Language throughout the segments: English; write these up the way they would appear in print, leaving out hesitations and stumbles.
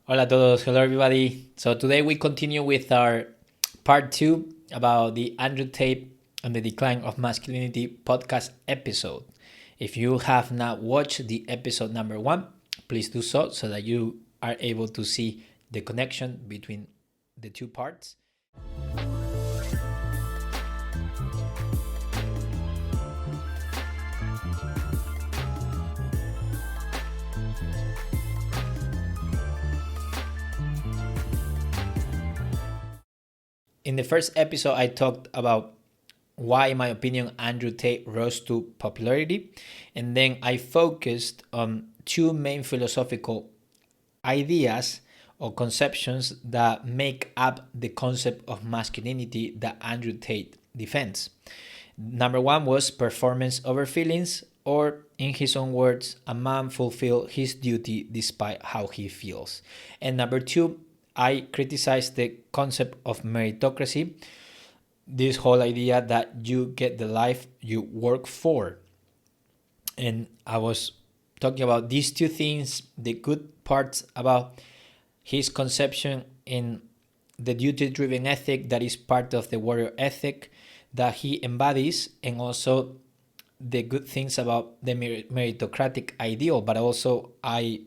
Hola a todos. Hello everybody. So today we continue with our part 2 about the Andrew Tate and the Decline of Masculinity podcast episode. If you have not watched the episode number 1, please do so that you are able to see the connection between the two parts. In the first episode, I talked about why, in my opinion, Andrew Tate rose to popularity. And then I focused on two main philosophical ideas or conceptions that make up the concept of masculinity that Andrew Tate defends. Number one was performance over feelings, or in his own words, a man fulfills his duty despite how he feels. And number two, I criticized the concept of meritocracy, this whole idea that you get the life you work for. And I was talking about these two things, the good parts about his conception in the duty-driven ethic that is part of the warrior ethic that he embodies, and also the good things about the meritocratic ideal, but also I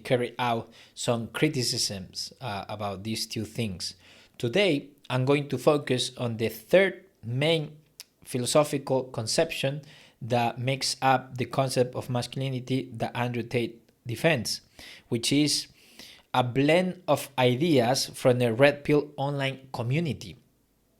carried out some criticisms about these two things. Today, I'm going to focus on the third main philosophical conception that makes up the concept of masculinity that Andrew Tate defends, which is a blend of ideas from the Red Pill online community: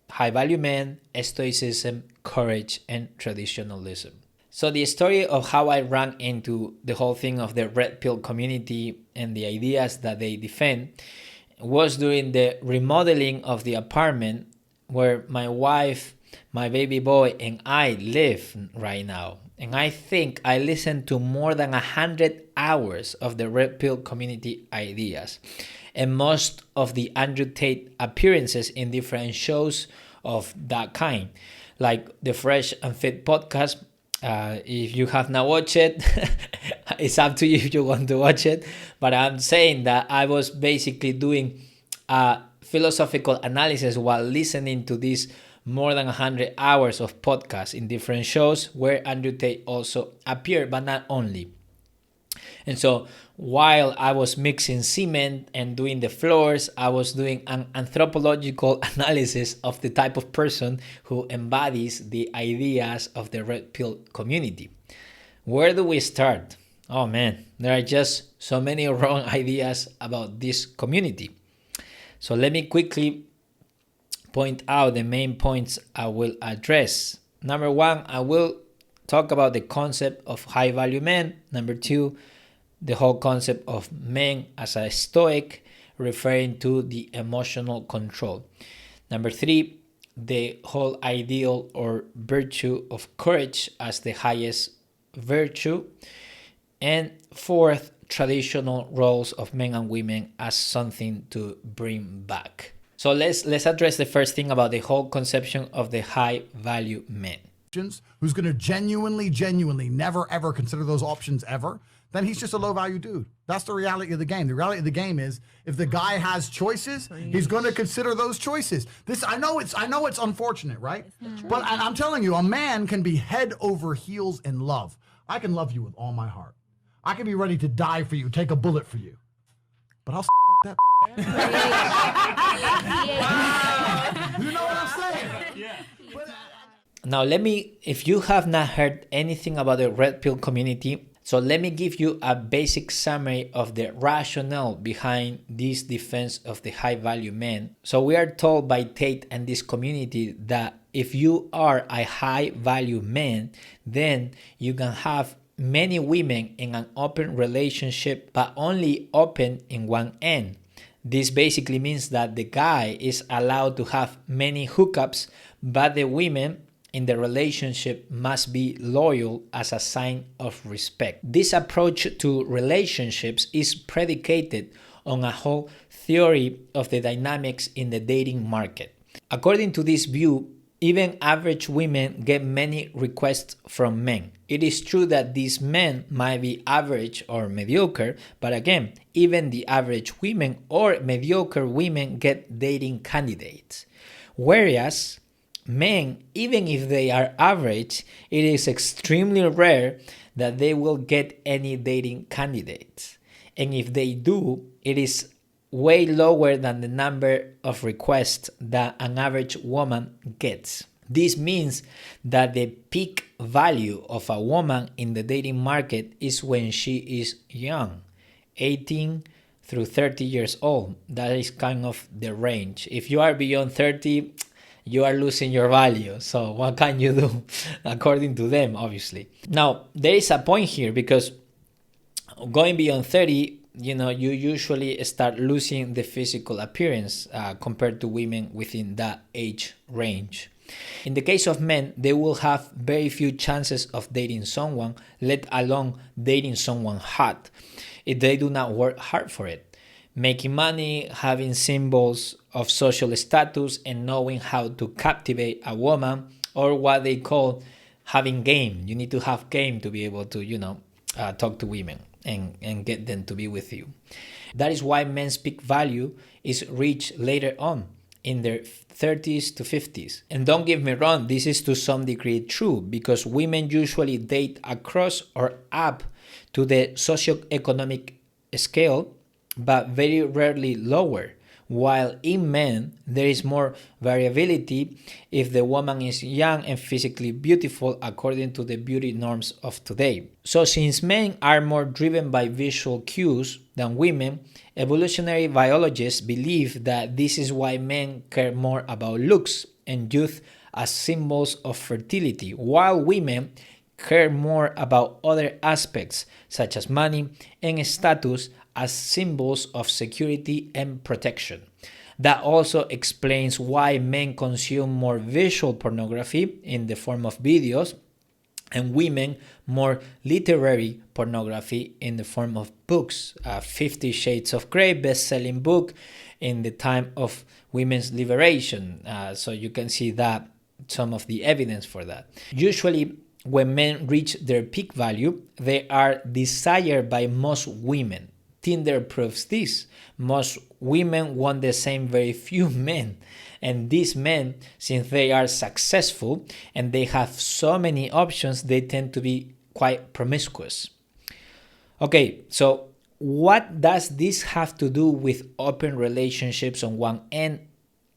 high value men, Stoicism, courage, and traditionalism. So the story of how I ran into the whole thing of the Red Pill community and the ideas that they defend was during the remodeling of the apartment where my wife, my baby boy, and I live right now. And I think I listened to more than 100 hours of the Red Pill community ideas and most of the Andrew Tate appearances in different shows of that kind, like the Fresh and Fit podcast. If you have not watched it, it's up to you if you want to watch it. But I'm saying that I was basically doing a philosophical analysis while listening to these more than 100 hours of podcasts in different shows where Andrew Tate also appeared, but not only. And so while I was mixing cement and doing the floors, I was doing an anthropological analysis of the type of person who embodies the ideas of the Red Pill community. Where do we start? Oh man, there are just so many wrong ideas about this community. So let me quickly point out the main points I will address. Number one, I will talk about the concept of high value men. Number two, the whole concept of men as a stoic, referring to the emotional control. Number three, the whole ideal or virtue of courage as the highest virtue. And fourth, traditional roles of men and women as something to bring back. So let's address the first thing about the whole conception of the high value men. Who's going to genuinely never ever consider those options ever, then he's just a low-value dude. That's the reality of the game. The reality of the game is, if the guy has choices, he's going to consider those choices. I know it's unfortunate, right? But I'm telling you, a man can be head over heels in love. I can love you with all my heart. I can be ready to die for you, take a bullet for you. But I'll that. You know what I'm saying? Yeah. Now if you have not heard anything about the Red Pill community, so let me give you a basic summary of the rationale behind this defense of the high value men. So we are told by Tate and this community that if you are a high value man, then you can have many women in an open relationship, but only open in one end. This basically means that the guy is allowed to have many hookups, but the women in the relationship must be loyal as a sign of respect. This approach to relationships is predicated on a whole theory of the dynamics in the dating market. According to this view, even average women get many requests from men. It is true that these men might be average or mediocre, but again, even the average women or mediocre women get dating candidates. Whereas men, even if they are average, it is extremely rare that they will get any dating candidates. And if they do, it is way lower than the number of requests that an average woman gets. This means that the peak value of a woman in the dating market is when she is young, 18 through 30 years old. That is kind of the range. If you are beyond 30, you are losing your value. So what can you do according to them, obviously? Now, there is a point here because going beyond 30, you usually start losing the physical appearance compared to women within that age range. In the case of men, they will have very few chances of dating someone, let alone dating someone hot, if they do not work hard for it. Making money, having symbols of social status, and knowing how to captivate a woman, or what they call having game. You need to have game to be able to, talk to women and get them to be with you. That is why men's peak value is reached later on in their 30s to 50s. And don't get me wrong, this is to some degree true because women usually date across or up to the socioeconomic scale, but very rarely lower. While in men, there is more variability if the woman is young and physically beautiful according to the beauty norms of today. So since men are more driven by visual cues than women, evolutionary biologists believe that this is why men care more about looks and youth as symbols of fertility, while women care more about other aspects such as money and status as symbols of security and protection. That also explains why men consume more visual pornography in the form of videos and women more literary pornography in the form of books. 50 Shades of Grey, best-selling book in the time of women's liberation. So you can see that some of the evidence for that. Usually, when men reach their peak value, they are desired by most women. Tinder proves this. Most women want the same very few men. And these men, since they are successful and they have so many options, they tend to be quite promiscuous. Okay, so what does this have to do with open relationships on one end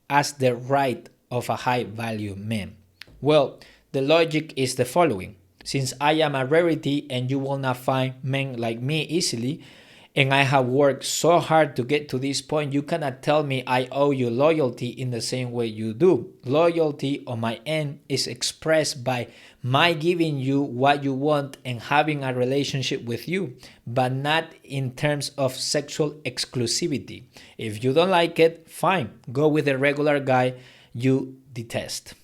as the right of a high-value man? Well, the logic is the following. Since I am a rarity and you will not find men like me easily, and I have worked so hard to get to this point, you cannot tell me I owe you loyalty in the same way you do. Loyalty on my end is expressed by my giving you what you want and having a relationship with you, but not in terms of sexual exclusivity. If you don't like it, fine, go with the regular guy you detest.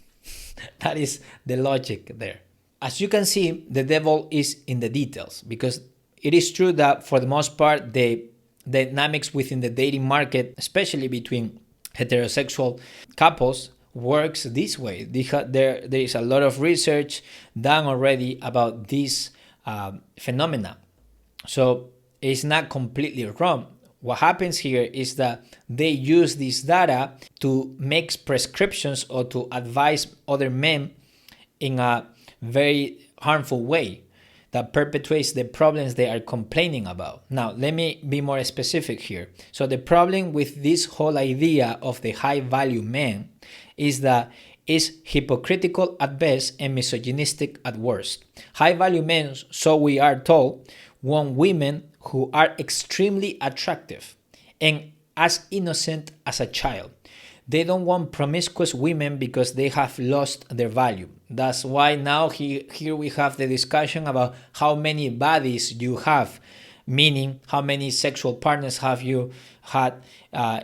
That is the logic there. As you can see, the devil is in the details because it is true that for the most part, the dynamics within the dating market, especially between heterosexual couples, works this way. There is a lot of research done already about this phenomena. So it's not completely wrong. What happens here is that they use this data to make prescriptions or to advise other men in a very harmful way that perpetuates the problems they are complaining about. Now, let me be more specific here. So the problem with this whole idea of the high-value man is that it's hypocritical at best and misogynistic at worst. High-value men, so we are told, want women who are extremely attractive and as innocent as a child. They don't want promiscuous women because they have lost their value. That's why now here we have the discussion about how many bodies you have, meaning how many sexual partners have you had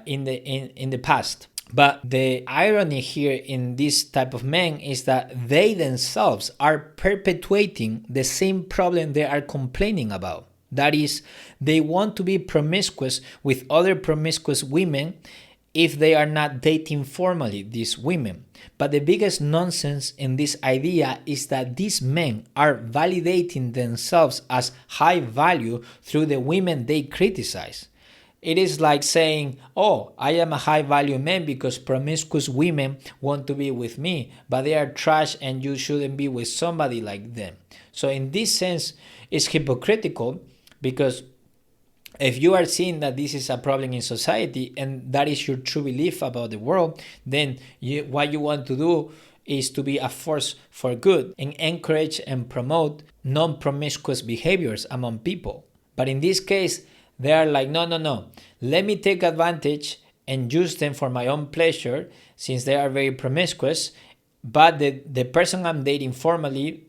in the past. But the irony here in this type of men is that they themselves are perpetuating the same problem they are complaining about. That is, they want to be promiscuous with other promiscuous women if they are not dating formally, these women. But the biggest nonsense in this idea is that these men are validating themselves as high value through the women they criticize. It is like saying, oh, I am a high value man because promiscuous women want to be with me, but they are trash and you shouldn't be with somebody like them. So in this sense, it's hypocritical, because if you are seeing that this is a problem in society and that is your true belief about the world, then what you want to do is to be a force for good and encourage and promote non-promiscuous behaviors among people. But in this case, they are like, no. Let me take advantage and use them for my own pleasure, since they are very promiscuous. But the person I'm dating formally,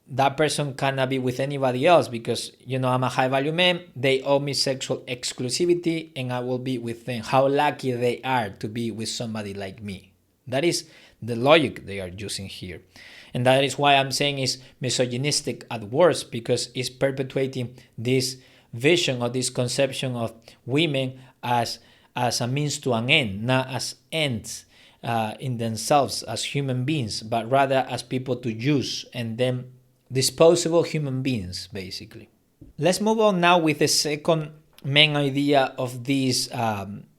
that person cannot be with anybody else because, I'm a high value man. They owe me sexual exclusivity and I will be with them. How lucky they are to be with somebody like me. That is the logic they are using here. And that is why I'm saying it's misogynistic at worst, because it's perpetuating this vision or this conception of women as a means to an end, not as ends in themselves as human beings, but rather as people to use, and then disposable human beings, basically. Let's move on now with the second main idea of this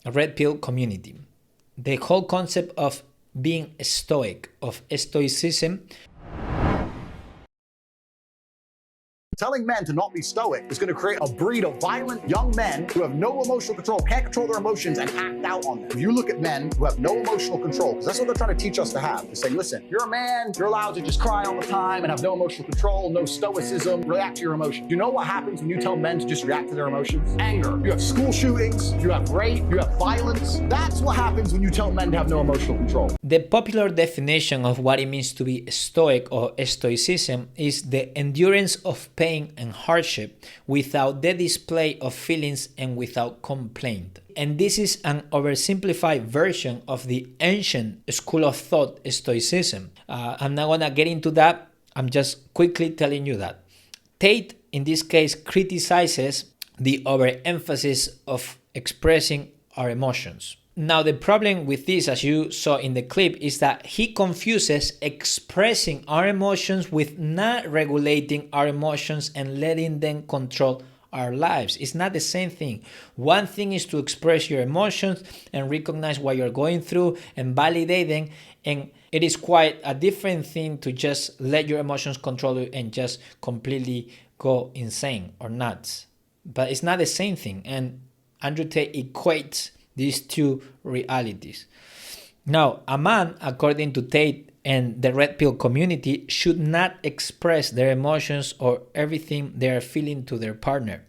red pill community. The whole concept of being stoic, of stoicism. Telling men to not be stoic is going to create a breed of violent young men who have no emotional control, can't control their emotions, and act out on them. If you look at men who have no emotional control, because that's what they're trying to teach us to have. They're saying, listen, you're a man, you're allowed to just cry all the time and have no emotional control, no stoicism, react to your emotions. You know what happens when you tell men to just react to their emotions? Anger. You have school shootings, you have rape, you have violence. That's what happens when you tell men to have no emotional control. The popular definition of what it means to be stoic or stoicism is the endurance of pain and hardship without the display of feelings and without complaint. And this is an oversimplified version of the ancient school of thought, Stoicism. I'm not going to get into that. I'm just quickly telling you that. Tate, in this case, criticizes the overemphasis of expressing our emotions. Now, the problem with this, as you saw in the clip, is that he confuses expressing our emotions with not regulating our emotions and letting them control our lives. It's not the same thing. One thing is to express your emotions and recognize what you're going through and validate them, and it is quite a different thing to just let your emotions control you and just completely go insane or nuts. But it's not the same thing, and Andrew Tate equates these two realities. Now, a man, according to Tate and the red pill community, should not express their emotions or everything they are feeling to their partner.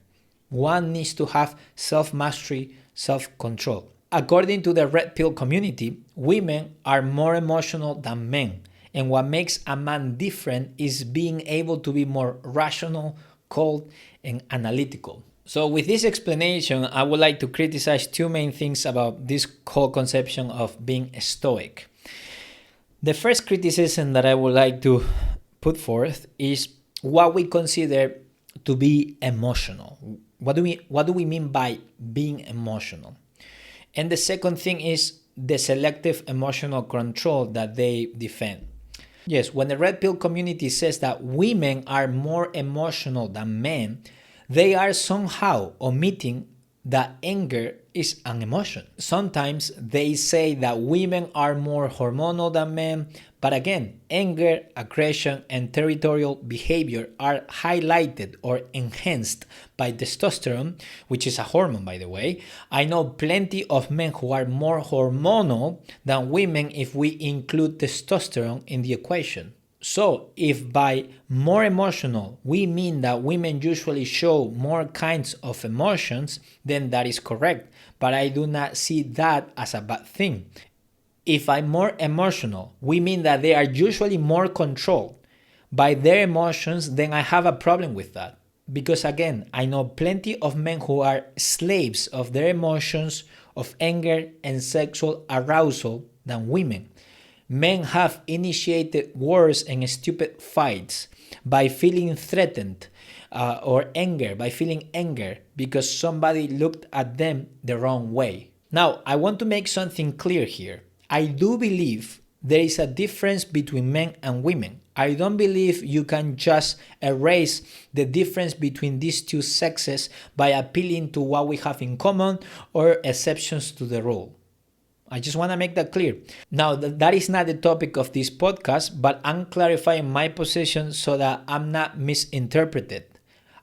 One needs to have self-mastery, self-control. According to the red pill community, women are more emotional than men. And what makes a man different is being able to be more rational, cold, and analytical. So with this explanation, I would like to criticize two main things about this whole conception of being stoic. The first criticism that I would like to put forth is what we consider to be emotional. What do we mean by being emotional? And the second thing is the selective emotional control that they defend. Yes, when the red pill community says that women are more emotional than men, they are somehow omitting that anger is an emotion. Sometimes they say that women are more hormonal than men, but again, anger, aggression, and territorial behavior are highlighted or enhanced by testosterone, which is a hormone, by the way. I know plenty of men who are more hormonal than women if we include testosterone in the equation. So, if by more emotional we mean that women usually show more kinds of emotions, then that is correct. But I do not see that as a bad thing. If I'm more emotional, we mean that they are usually more controlled by their emotions, then I have a problem with that. Because again, I know plenty of men who are slaves of their emotions, of anger and sexual arousal than women. Men have initiated wars and stupid fights by feeling threatened or anger, by feeling anger because somebody looked at them the wrong way. Now, I want to make something clear here. I do believe there is a difference between men and women. I don't believe you can just erase the difference between these two sexes by appealing to what we have in common or exceptions to the rule. I just want to make that clear. Now, that is not the topic of this podcast, but I'm clarifying my position so that I'm not misinterpreted.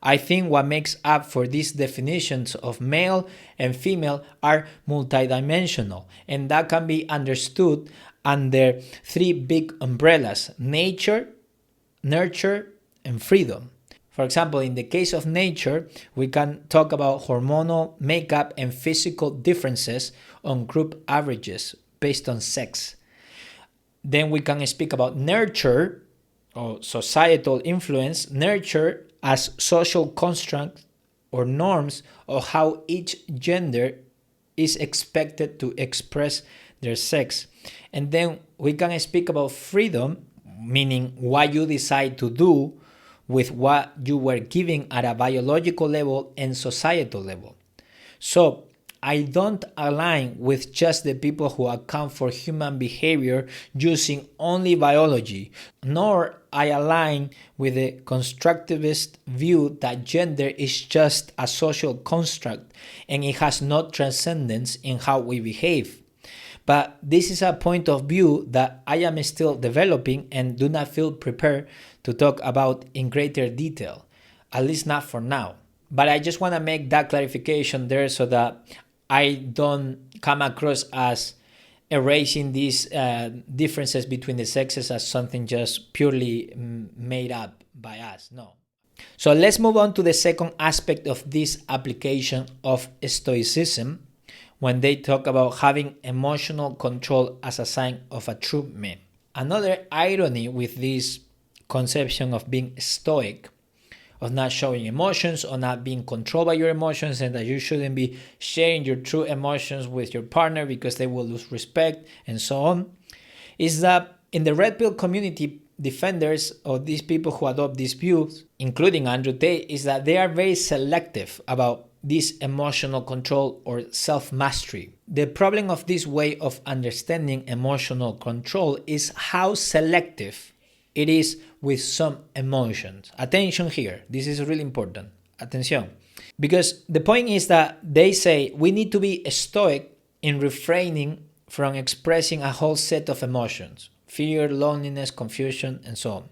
I think what makes up for these definitions of male and female are multidimensional, and that can be understood under three big umbrellas: nature, nurture, and freedom. For example, in the case of nature, we can talk about hormonal makeup and physical differences on group averages based on sex. Then we can speak about nurture or societal influence, nurture as social constructs or norms of how each gender is expected to express their sex. And then we can speak about freedom, meaning what you decide to do with what you were given at a biological level and societal level. So I don't align with just the people who account for human behavior using only biology, nor I align with the constructivist view that gender is just a social construct and it has no transcendence in how we behave. But this is a point of view that I am still developing and do not feel prepared to talk about in greater detail, at least not for now. But I just want to make that clarification there so that I don't come across as erasing these differences between the sexes as something just purely made up by us. No. So let's move on to the second aspect of this application of Stoicism, when they talk about having emotional control as a sign of a true man. Another irony with this conception of being stoic, of not showing emotions or not being controlled by your emotions, and that you shouldn't be sharing your true emotions with your partner because they will lose respect and so on, is that in the red pill community, defenders of these people who adopt these views, including Andrew Tate, is that they are very selective about this emotional control or self-mastery. The problem of this way of understanding emotional control is how selective it is with some emotions. Attention here, this is really important. Attention. Because the point is that they say we need to be stoic in refraining from expressing a whole set of emotions: fear, loneliness, confusion, and so on.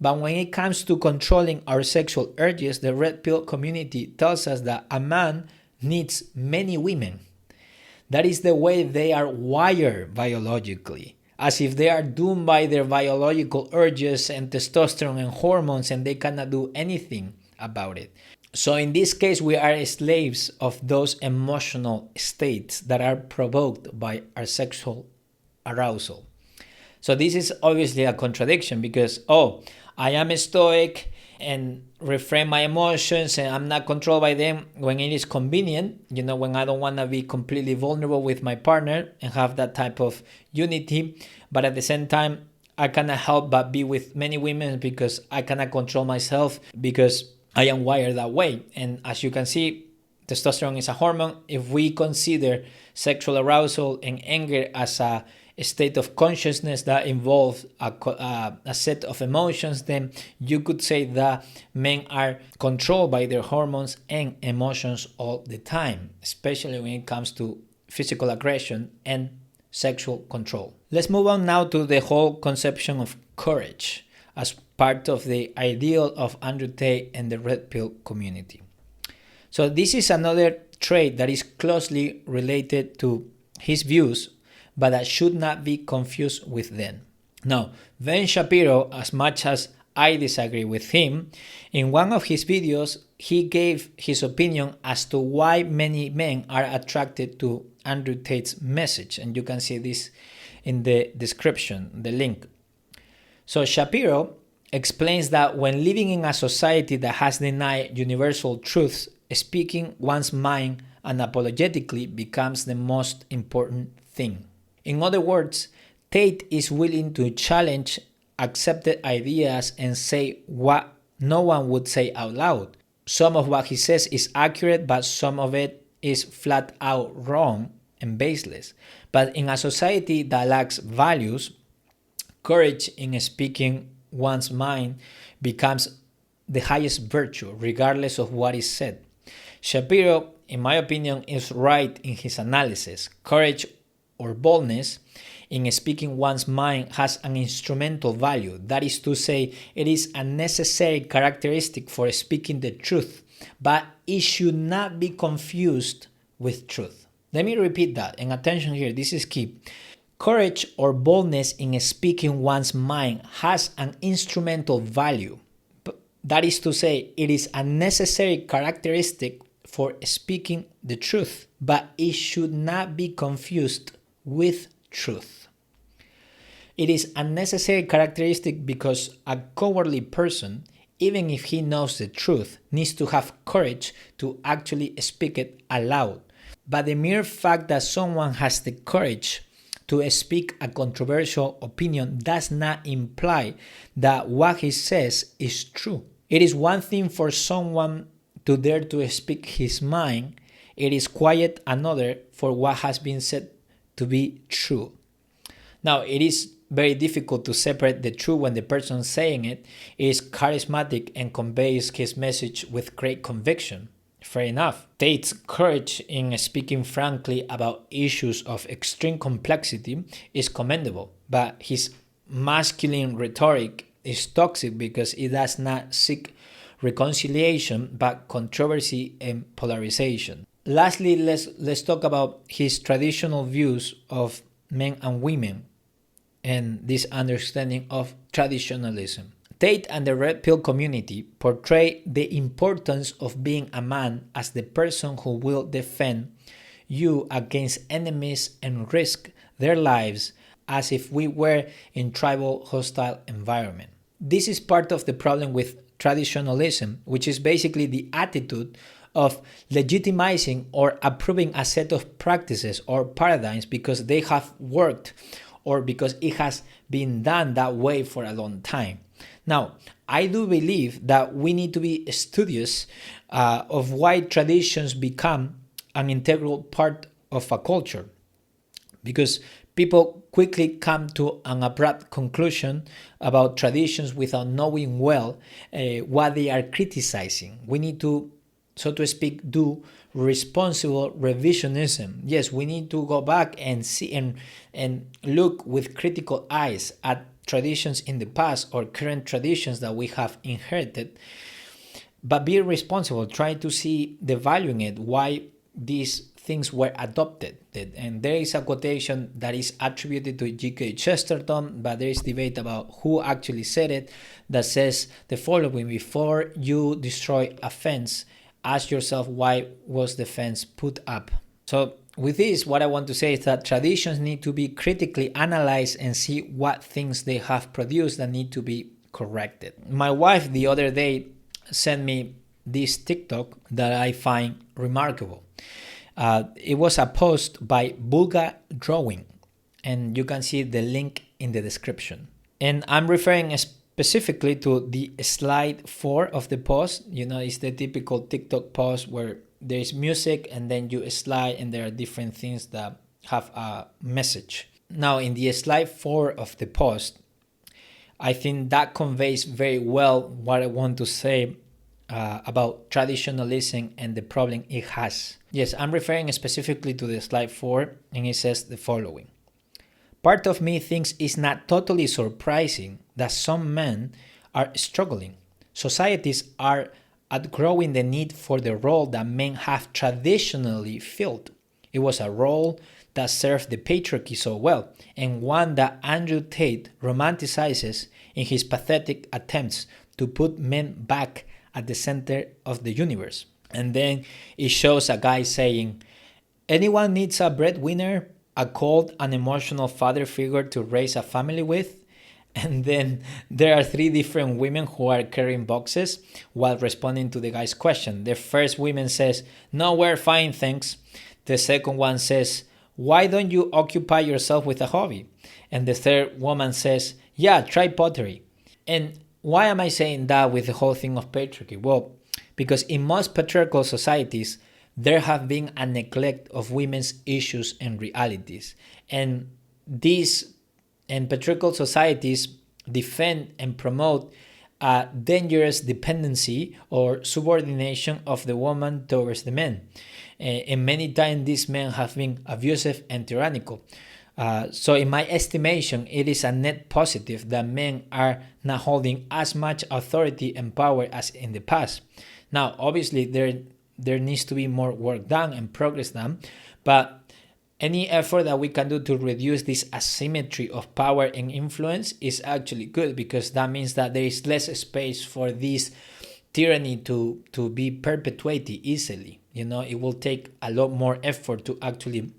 But when it comes to controlling our sexual urges, the red pill community tells us that a man needs many women. That is the way they are wired biologically, as if they are doomed by their biological urges and testosterone and hormones and they cannot do anything about it. So in this case, we are slaves of those emotional states that are provoked by our sexual arousal. So this is obviously a contradiction because, I am a stoic and refrain my emotions and I'm not controlled by them when it is convenient, when I don't want to be completely vulnerable with my partner and have that type of unity. But at the same time, I cannot help but be with many women because I cannot control myself because I am wired that way. And as you can see, testosterone is a hormone. If we consider sexual arousal and anger as a state of consciousness that involves a set of emotions, then you could say that men are controlled by their hormones and emotions all the time, especially when it comes to physical aggression and sexual control. Let's move on now to the whole conception of courage as part of the ideal of Andrew Tate and the red pill community. So this is another trait that is closely related to his views, but that should not be confused with them. Now, Ben Shapiro, as much as I disagree with him, in one of his videos, he gave his opinion as to why many men are attracted to Andrew Tate's message. And you can see this in the description, the link. So Shapiro explains that when living in a society that has denied universal truths, speaking one's mind unapologetically becomes the most important thing. In other words, Tate is willing to challenge accepted ideas and say what no one would say out loud. Some of what he says is accurate, but some of it is flat out wrong, and baseless. But in a society that lacks values, courage in speaking one's mind becomes the highest virtue, regardless of what is said. Shapiro, in my opinion, is right in his analysis. Courage or boldness in speaking one's mind has an instrumental value. That is to say, it is a necessary characteristic for speaking the truth, but it should not be confused with truth. Let me repeat that, and attention here, this is key. Courage or boldness in speaking one's mind has an instrumental value. That is to say, it is a necessary characteristic for speaking the truth, but it should not be confused with truth. It is a necessary characteristic because a cowardly person, even if he knows the truth, needs to have courage to actually speak it aloud. But the mere fact that someone has the courage to speak a controversial opinion does not imply that what he says is true. It is one thing for someone to dare to speak his mind. It is quite another for what has been said to be true. Now, it is very difficult to separate the truth when the person saying it is charismatic and conveys his message with great conviction. Fair enough. Tate's courage in speaking frankly about issues of extreme complexity is commendable, but his masculine rhetoric is toxic because it does not seek reconciliation but controversy and polarization. Lastly, let's talk about his traditional views of men and women and this understanding of traditionalism. Tate and the Red Pill community portray the importance of being a man as the person who will defend you against enemies and risk their lives as if we were in tribal hostile environment. This is part of the problem with traditionalism, which is basically the attitude of legitimizing or approving a set of practices or paradigms because they have worked or because it has been done that way for a long time. Now, I do believe that we need to be studious of why traditions become an integral part of a culture, because people quickly come to an abrupt conclusion about traditions without knowing well what they are criticizing. We need to, so to speak, do responsible revisionism. Yes, we need to go back and see and look with critical eyes at traditions in the past or current traditions that we have inherited, but be responsible. Try to see the value in it, why these things were adopted. And there is a quotation that is attributed to G.K. Chesterton, but there is debate about who actually said it, that says the following: before you destroy a fence, ask yourself, why was the fence put up? So with this, what I want to say is that traditions need to be critically analyzed and see what things they have produced that need to be corrected. My wife the other day sent me this TikTok that I find remarkable. It was a post by Bulga Drawing, and you can see the link in the description. And I'm referring specifically to the slide 4 of the post. You know, it's the typical TikTok post where there is music and then you slide and there are different things that have a message. Now, in the slide 4 of the post, I think that conveys very well what I want to say about traditionalism and the problem it has. Yes, I'm referring specifically to the slide 4, and it says the following. Part of me thinks it's not totally surprising that some men are struggling. Societies are outgrowing the need for the role that men have traditionally filled. It was a role that served the patriarchy so well, and one that Andrew Tate romanticizes in his pathetic attempts to put men back at the center of the universe. And then it shows a guy saying, anyone needs a breadwinner, a cold and emotional father figure to raise a family with? And then there are 3 different women who are carrying boxes while responding to the guy's question. The first woman says, no, we're fine, thanks. The second one says, why don't you occupy yourself with a hobby? And the third woman says, yeah, try pottery. And why am I saying that with the whole thing of patriarchy? Well, because in most patriarchal societies, there have been a neglect of women's issues and realities. And these and patriarchal societies defend and promote a dangerous dependency or subordination of the woman towards the men. And many times these men have been abusive and tyrannical. So in my estimation, it is a net positive that men are now holding as much authority and power as in the past. Now, obviously, there needs to be more work done and progress done, but any effort that we can do to reduce this asymmetry of power and influence is actually good, because that means that there is less space for this tyranny to be perpetuated easily. It will take a lot more effort to actually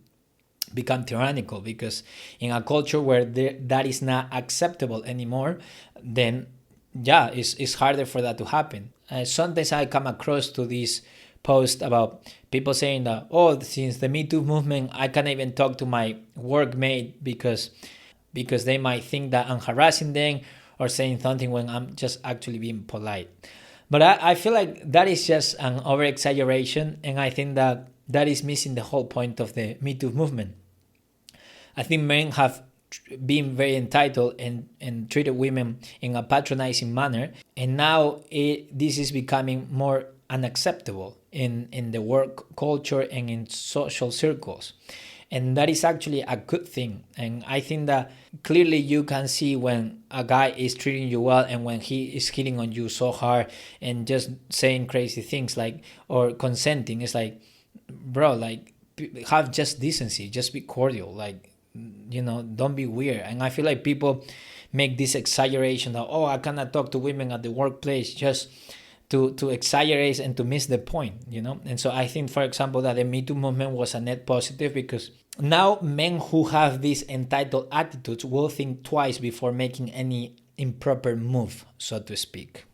become tyrannical, because in a culture where that is not acceptable anymore, then yeah, it's harder for that to happen. Sometimes I come across to this post about people saying that, oh, since the Me Too movement, I can't even talk to my workmate because they might think that I'm harassing them or saying something when I'm just actually being polite. But I feel like that is just an over exaggeration, and I think that is missing the whole point of the Me Too movement. I think men have been very entitled and treated women in a patronizing manner, and now this is becoming more unacceptable in the work culture and in social circles. And that is actually a good thing. And I think that clearly you can see when a guy is treating you well and when he is hitting on you so hard and just saying crazy things, like, or consenting. It's like, bro, like, have just decency, just be cordial, like, don't be weird. And I feel like people make this exaggeration that, oh, I cannot talk to women at the workplace, just to exaggerate and to miss the point. And so I think, for example, that the Me Too movement was a net positive, because now men who have these entitled attitudes will think twice before making any improper move, so to speak.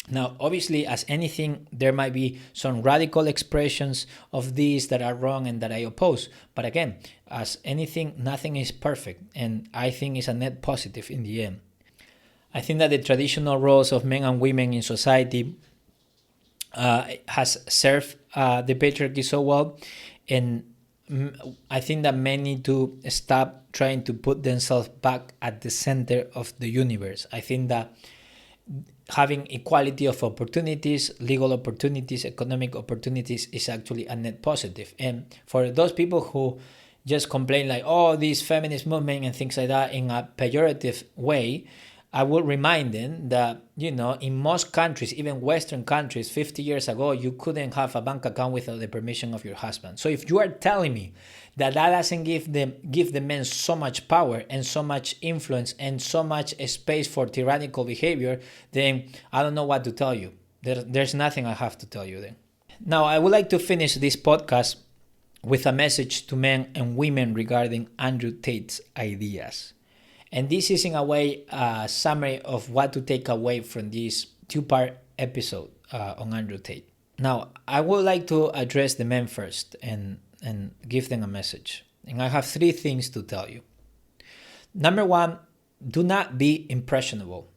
Now, obviously, as anything, there might be some radical expressions of these that are wrong and that I oppose. But again, as anything, nothing is perfect. And I think it's a net positive in the end. I think that the traditional roles of men and women in society has served the patriarchy so well. And I think that men need to stop trying to put themselves back at the center of the universe. I think that having equality of opportunities, legal opportunities, economic opportunities is actually a net positive. And for those people who just complain like, oh, this feminist movement and things like that in a pejorative way, I will remind them that, in most countries, even Western countries, 50 years ago, you couldn't have a bank account without the permission of your husband. So if you are telling me that doesn't give the men so much power and so much influence and so much space for tyrannical behavior, then I don't know what to tell you. There's nothing I have to tell you then. Now, I would like to finish this podcast with a message to men and women regarding Andrew Tate's ideas. And this is in a way a summary of what to take away from this two-part episode on Andrew Tate. Now, I would like to address the men first and give them a message. And I have 3 things to tell you. Number 1, do not be impressionable.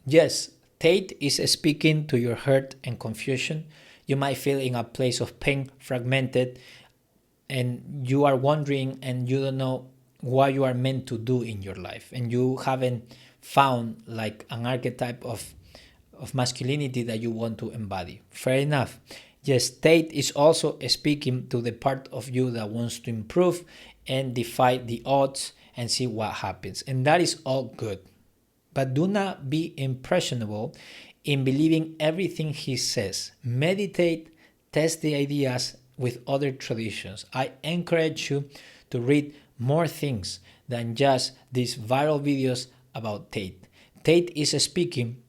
Yes, Tate is speaking to your hurt and confusion. You might feel in a place of pain, fragmented, and you are wondering and you don't know what you are meant to do in your life, and you haven't found like an archetype of masculinity that you want to embody. Fair enough. Yes, Tate is also speaking to the part of you that wants to improve and defy the odds and see what happens, and that is all good. But do not be impressionable in believing everything he says. Meditate, test the ideas with other traditions. I encourage you to read more things than just these viral videos about Tate. Tate is speaking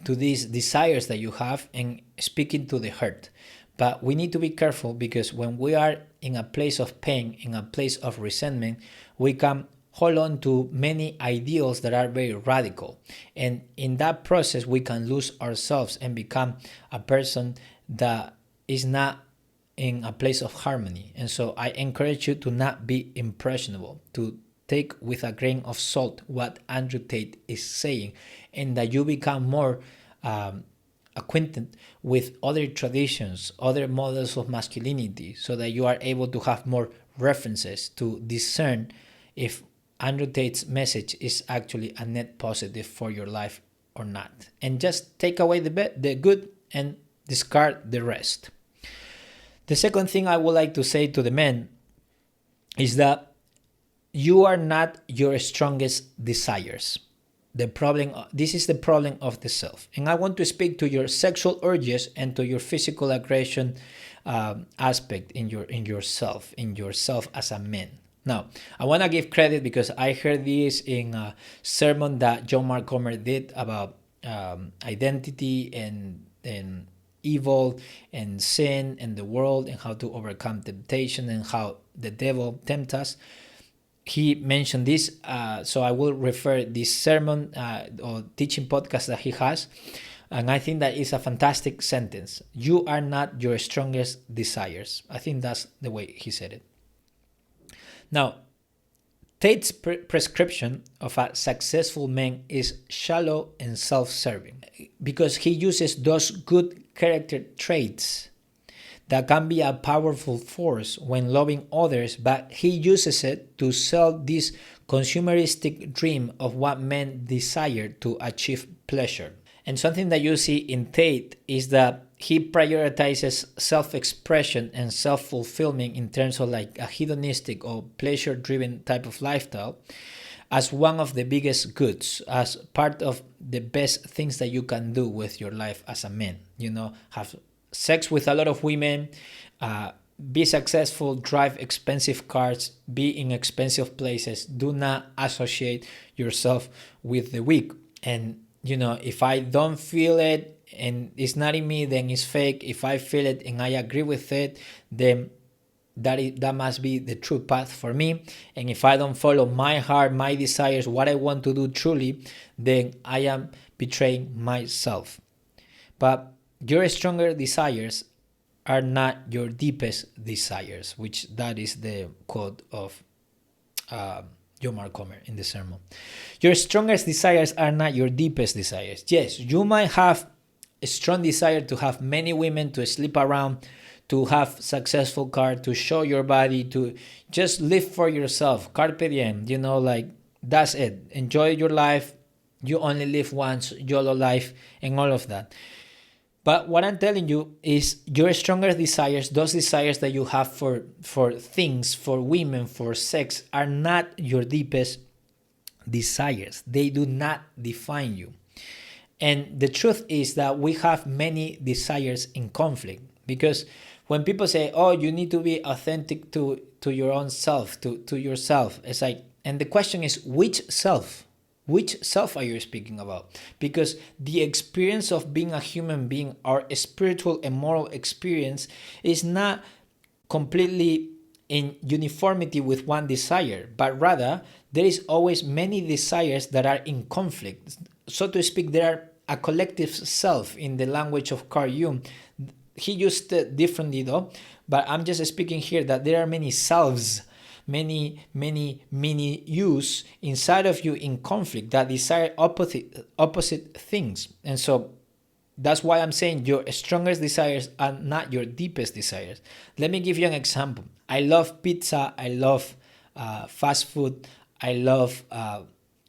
to these desires that you have and speaking to the hurt. But we need to be careful, because when we are in a place of pain, in a place of resentment, we can hold on to many ideals that are very radical. And in that process, we can lose ourselves and become a person that is not in a place of harmony. And so I encourage you to not be impressionable, to take with a grain of salt what Andrew Tate is saying, and that you become more acquainted with other traditions, other models of masculinity, so that you are able to have more references to discern if Andrew Tate's message is actually a net positive for your life or not. And just take away the good and discard the rest. The second thing I would like to say to the men is that you are not your strongest desires. This is the problem of the self. And I want to speak to your sexual urges and to your physical aggression aspect in yourself as a man. Now, I want to give credit because I heard this in a sermon that John Mark Comer did about identity and evil and sin and the world and how to overcome temptation and how the devil tempts us. He mentioned this, so I will refer this sermon or teaching podcast that he has, and I think that is a fantastic sentence. You are not your strongest desires. I think that's the way he said it. Now, Tate's prescription of a successful man is shallow and self-serving because he uses those good character traits that can be a powerful force when loving others, but he uses it to sell this consumeristic dream of what men desire to achieve pleasure. And something that you see in Tate is that he prioritizes self-expression and self-fulfillment in terms of like a hedonistic or pleasure-driven type of lifestyle as one of the biggest goods, as part of the best things that you can do with your life as a man. Have sex with a lot of women, be successful, drive expensive cars, be in expensive places. Do not associate yourself with the weak. And, if I don't feel it and it's not in me, then it's fake. If I feel it and I agree with it, then that must be the true path for me. And if I don't follow my heart, my desires, what I want to do truly, then I am betraying myself. But your stronger desires are not your deepest desires, which that is the quote of John Mark Comer in the sermon. Your strongest desires are not your deepest desires. Yes, you might have a strong desire to have many women, to sleep around, to have successful car, to show your body, to just live for yourself. Carpe diem, that's it. Enjoy your life. You only live once, YOLO life, and all of that. But what I'm telling you is your stronger desires, those desires that you have for things, for women, for sex, are not your deepest desires. They do not define you. And the truth is that we have many desires in conflict, because when people say, oh, you need to be authentic to your own self, to yourself, it's like, and the question is, which self? Which self are you speaking about? Because the experience of being a human being, our spiritual and moral experience, is not completely in uniformity with one desire, but rather there is always many desires that are in conflict. So to speak, there are a collective self in the language of Carl Jung. He used it differently though, but I'm just speaking here that there are many selves, many yous inside of you in conflict that desire opposite things. And so that's why I'm saying your strongest desires are not your deepest desires. Let me give you an example. I love pizza, I love fast food, I love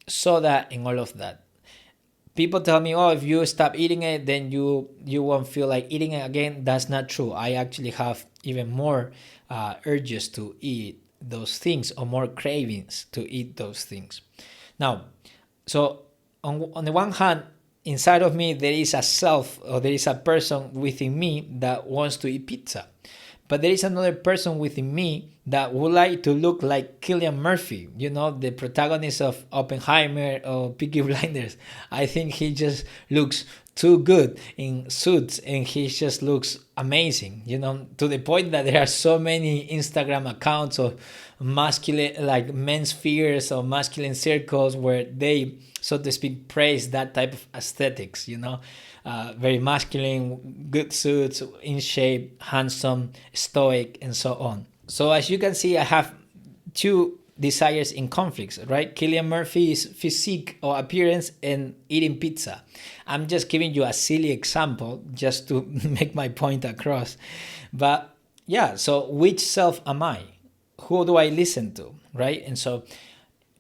soda and all of that. People tell me, oh, if you stop eating it, then you won't feel like eating it again. That's not true. I actually have even more urges to eat those things, or more cravings to eat those things. Now, so on the one hand, inside of me, there is a self, or there is a person within me that wants to eat pizza. But there is another person within me that would like to look like Cillian Murphy, the protagonist of Oppenheimer or Peaky Blinders. I think he just looks too good in suits, and he just looks amazing, to the point that there are so many Instagram accounts of masculine, like men's spheres or masculine circles, where they, so to speak, praise that type of aesthetics, very masculine, good suits, in shape, handsome, stoic, and so on. So as you can see, I have two desires in conflicts, right? Cillian Murphy's physique or appearance and eating pizza. I'm just giving you a silly example just to make my point across. But yeah, so which self am I? Who do I listen to, right? And so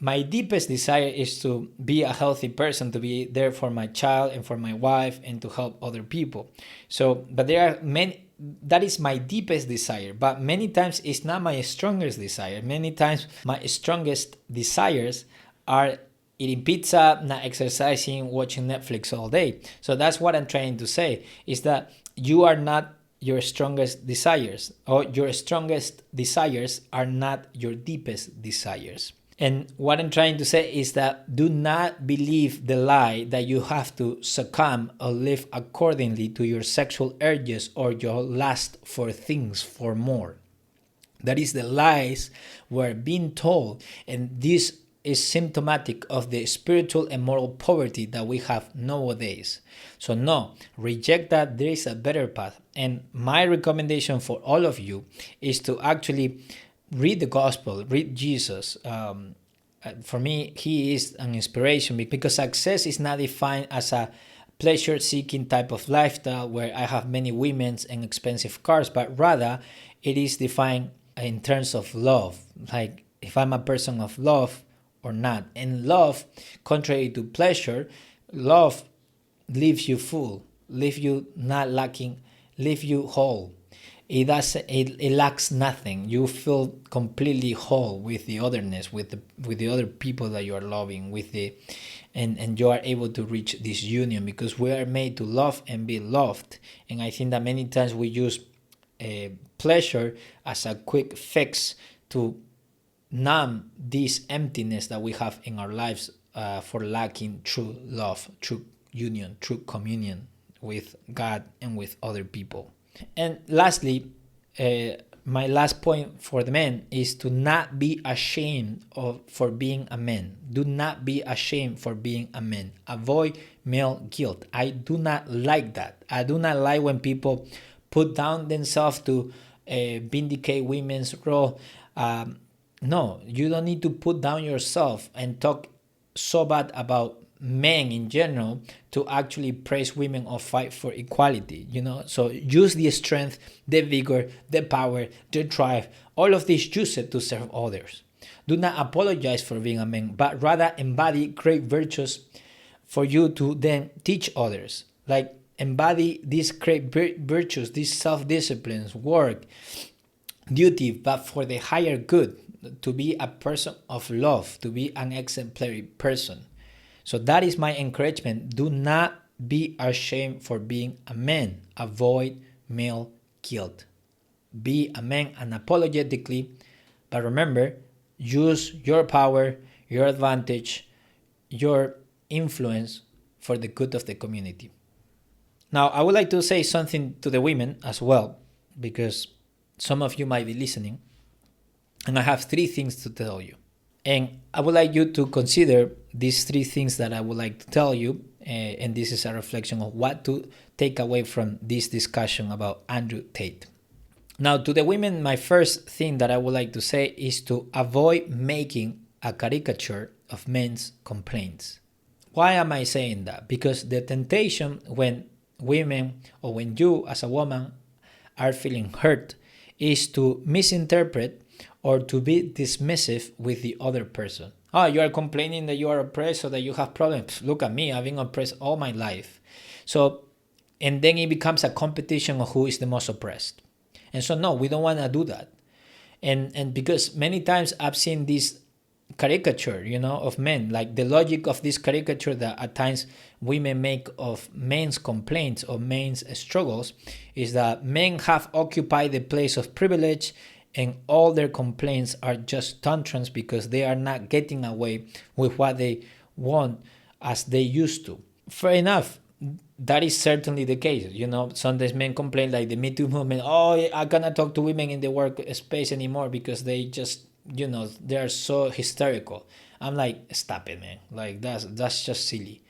my deepest desire is to be a healthy person, to be there for my child and for my wife and to help other people. So, but there are many, that is my deepest desire, but many times it's not my strongest desire. Many times my strongest desires are eating pizza, not exercising, watching Netflix all day. So that's what I'm trying to say, is that you are not your strongest desires, or your strongest desires are not your deepest desires. And what I'm trying to say is that do not believe the lie that you have to succumb or live accordingly to your sexual urges or your lust for things, for more. That is the lies we're being told, and this is symptomatic of the spiritual and moral poverty that we have nowadays. So no, reject that. There is a better path. And my recommendation for all of you is to actually read the gospel, read Jesus. For me, he is an inspiration, because success is not defined as a pleasure-seeking type of lifestyle where I have many women and expensive cars, but rather it is defined in terms of love, like if I'm a person of love or not. And love, contrary to pleasure, love leaves you full, leaves you not lacking, leaves you whole. It lacks nothing. You feel completely whole with the otherness, with the other people that you are loving, and you are able to reach this union, because we are made to love and be loved. And I think that many times we use pleasure as a quick fix to numb this emptiness that we have in our lives for lacking true love, true union, true communion with God and with other people. And lastly, my last point for the men is to not be ashamed for being a man. Do not be ashamed for being a man. Avoid male guilt. I do not like that. I do not like when people put down themselves to vindicate women's role. No, you don't need to put down yourself and talk so bad about men in general to actually praise women or fight for equality, So use the strength, the vigor, the power, the drive, all of this, use it to serve others. Do not apologize for being a man, but rather embody great virtues for you to then teach others. Like embody these great virtues, these self-disciplines, work, duty, but for the higher good, to be a person of love, to be an exemplary person. So that is my encouragement. Do not be ashamed for being a man. Avoid male guilt. Be a man unapologetically, but remember, use your power, your advantage, your influence for the good of the community. Now, I would like to say something to the women as well, because some of you might be listening, and I have 3 things to tell you. And I would like you to consider these 3 things that I would like to tell you, and this is a reflection of what to take away from this discussion about Andrew Tate. Now, to the women, my first thing that I would like to say is to avoid making a caricature of men's complaints. Why am I saying that? Because the temptation when women, or when you as a woman are feeling hurt, is to misinterpret or to be dismissive with the other person. You are complaining that you are oppressed or that you have problems. Look at me, I've been oppressed all my life. So, and then it becomes a competition of who is the most oppressed. And so, no, we don't want to do that. And because many times I've seen this caricature, of men, like the logic of this caricature that at times women make of men's complaints or men's struggles is that men have occupied the place of privilege, and all their complaints are just tantrums because they are not getting away with what they want as they used to. Fair enough. That is certainly the case. Sometimes men complain, like the Me Too movement. I cannot talk to women in the workspace anymore because they just, they are so hysterical. I'm like, stop it, man. Like that's just silly.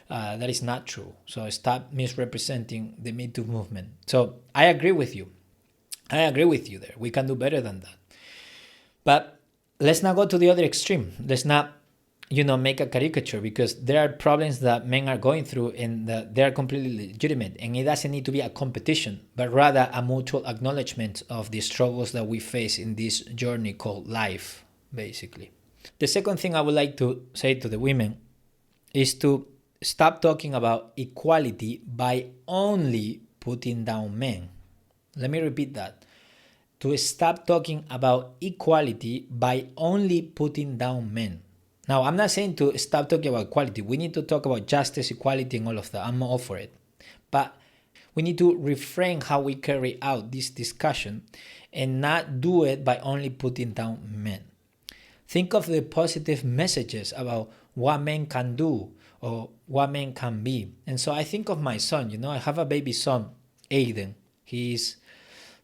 That is not true. So stop misrepresenting the Me Too movement. So I agree with you. I agree with you there. We can do better than that. But let's not go to the other extreme. Let's not, make a caricature, because there are problems that men are going through and that they are completely legitimate. And it doesn't need to be a competition, but rather a mutual acknowledgement of the struggles that we face in this journey called life, basically. The second thing I would like to say to the women is to stop talking about equality by only putting down men. Let me repeat that. To stop talking about equality by only putting down men. Now, I'm not saying to stop talking about equality. We need to talk about justice, equality, and all of that. I'm all for it. But we need to reframe how we carry out this discussion and not do it by only putting down men. Think of the positive messages about what men can do or what men can be. And so I think of my son. I have a baby son, Aiden. He's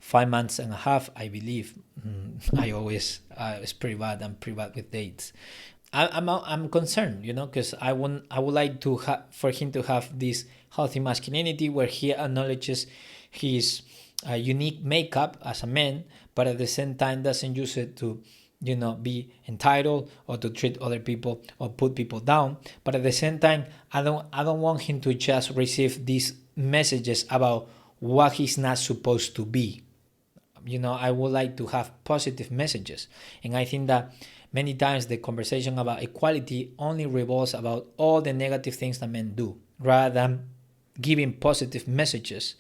5 months and a half, I believe. It's pretty bad. I'm pretty bad with dates. I'm concerned, because I would like to for him to have this healthy masculinity where he acknowledges his unique makeup as a man, but at the same time doesn't use it to be entitled or to treat other people or put people down. But at the same time, I don't want him to just receive these messages about what he's not supposed to be. I would like to have positive messages. And I think that many times the conversation about equality only revolves about all the negative things that men do, rather than giving positive messages.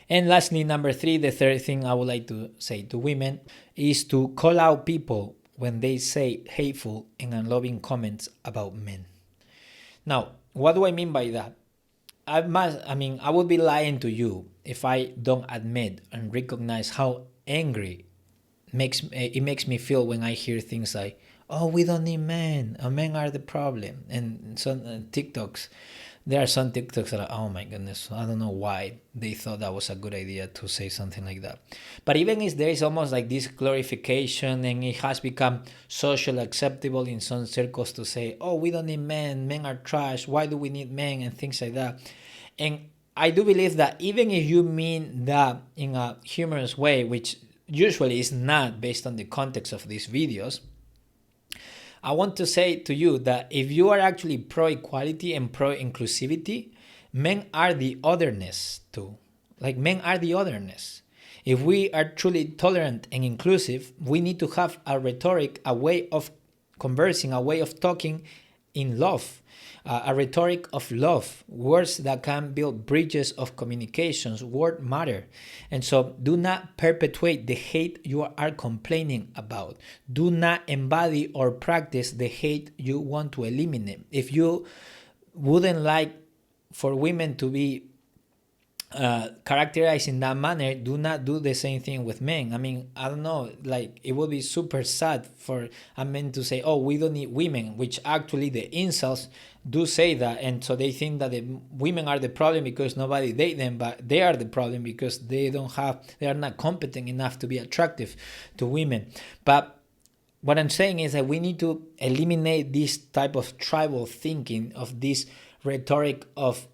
And lastly, number 3, the third thing I would like to say to women is to call out people when they say hateful and unloving comments about men. Now, what do I mean by that? I would be lying to you if I don't admit and recognize how angry it makes me feel when I hear things like, "Oh, we don't need men. Men are the problem." And some TikToks. There are some TikToks that are, oh my goodness, I don't know why they thought that was a good idea to say something like that. But even if there is almost like this glorification, and it has become socially acceptable in some circles to say, "Oh, we don't need men are trash, why do we need men?" and things like that. And I do believe that even if you mean that in a humorous way, which usually is not based on the context of these videos, I want to say to you that if you are actually pro-equality and pro-inclusivity, men are the otherness too. Like, men are the otherness. If we are truly tolerant and inclusive, we need to have a rhetoric, a way of conversing, a way of talking in love, a rhetoric of love, words that can build bridges of communications. Words matter. And so do not perpetuate the hate you are complaining about. Do not embody or practice the hate you want to eliminate. If you wouldn't like for women to be characterized in that manner, do not do the same thing with men. I don't know, like, it would be super sad for a man to say, "Oh, we don't need women," which actually the incels do say that, and so they think that the women are the problem because nobody date them, but they are the problem because they are not competent enough to be attractive to women. But what I'm saying is that we need to eliminate this type of tribal thinking, of this rhetoric of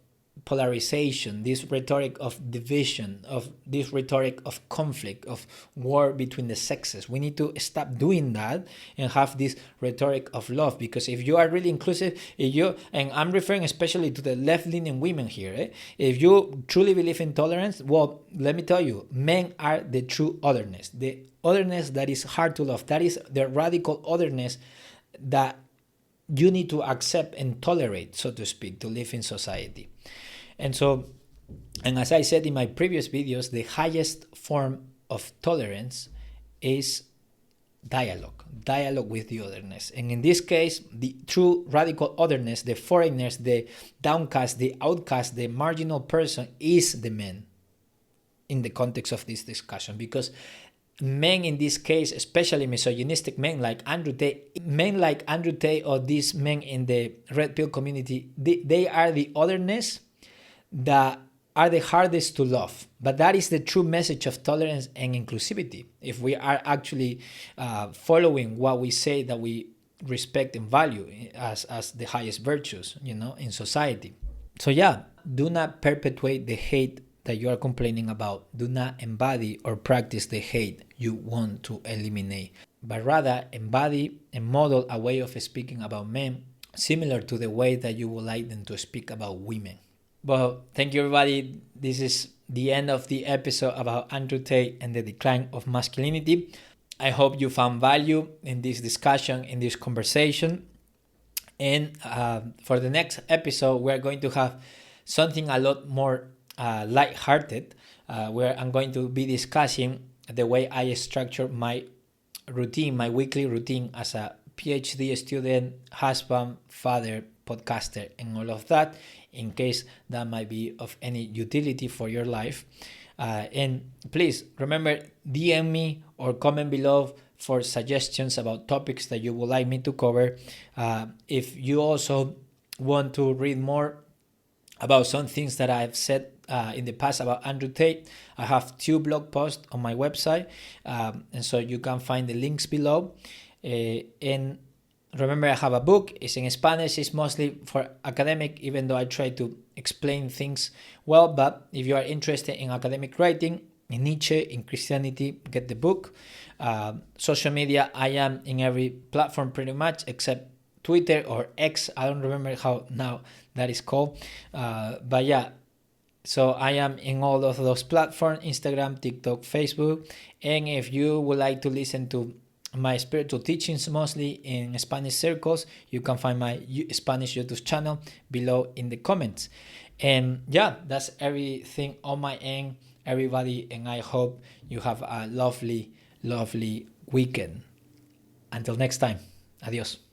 polarization, this rhetoric of division, of this rhetoric of conflict, of war between the sexes. We need to stop doing that and have this rhetoric of love, because if you are really inclusive, and I'm referring especially to the left-leaning women here, if you truly believe in tolerance, well, let me tell you, men are the true otherness, the otherness that is hard to love. That is the radical otherness that you need to accept and tolerate, so to speak, to live in society. And as I said in my previous videos, the highest form of tolerance is dialogue with the otherness. And in this case, the true radical otherness, the foreigners, the downcast, the outcast, the marginal person, is the man in the context of this discussion. Because men in this case, especially misogynistic men like Andrew Tate, or these men in the red pill community, they are the otherness that are the hardest to love. But that is the true message of tolerance and inclusivity, if we are actually following what we say that we respect and value as the highest virtues, in society. So yeah, do not perpetuate the hate that you are complaining about. Do not embody or practice the hate you want to eliminate. but rather embody and model a way of speaking about men similar to the way that you would like them to speak about women. Well, thank you, everybody. This is the end of the episode about Andrew Tate and the decline of masculinity. I hope you found value in this discussion, in this conversation. And for the next episode, we're going to have something a lot more lighthearted, where I'm going to be discussing the way I structure my routine, my weekly routine as a PhD student, husband, father, podcaster, and all of that, in case that might be of any utility for your life. And please remember, DM me or comment below for suggestions about topics that you would like me to cover. If you also want to read more about some things that I've said in the past about Andrew Tate, I have 2 blog posts on my website, and so you can find the links below. And remember, I have a book. It's in Spanish. It's mostly for academic, even though I try to explain things well. But if you are interested in academic writing, in Nietzsche, in Christianity, get the book. Social media, I am in every platform pretty much, except Twitter or X. I don't remember how now that is called. But yeah, so I am in all of those platforms: Instagram, TikTok, Facebook. And if you would like to listen to my spiritual teachings, mostly in Spanish circles, you can find my Spanish YouTube channel below in the comments. And yeah, that's everything on my end, everybody, and I hope you have a lovely weekend. Until next time, adios.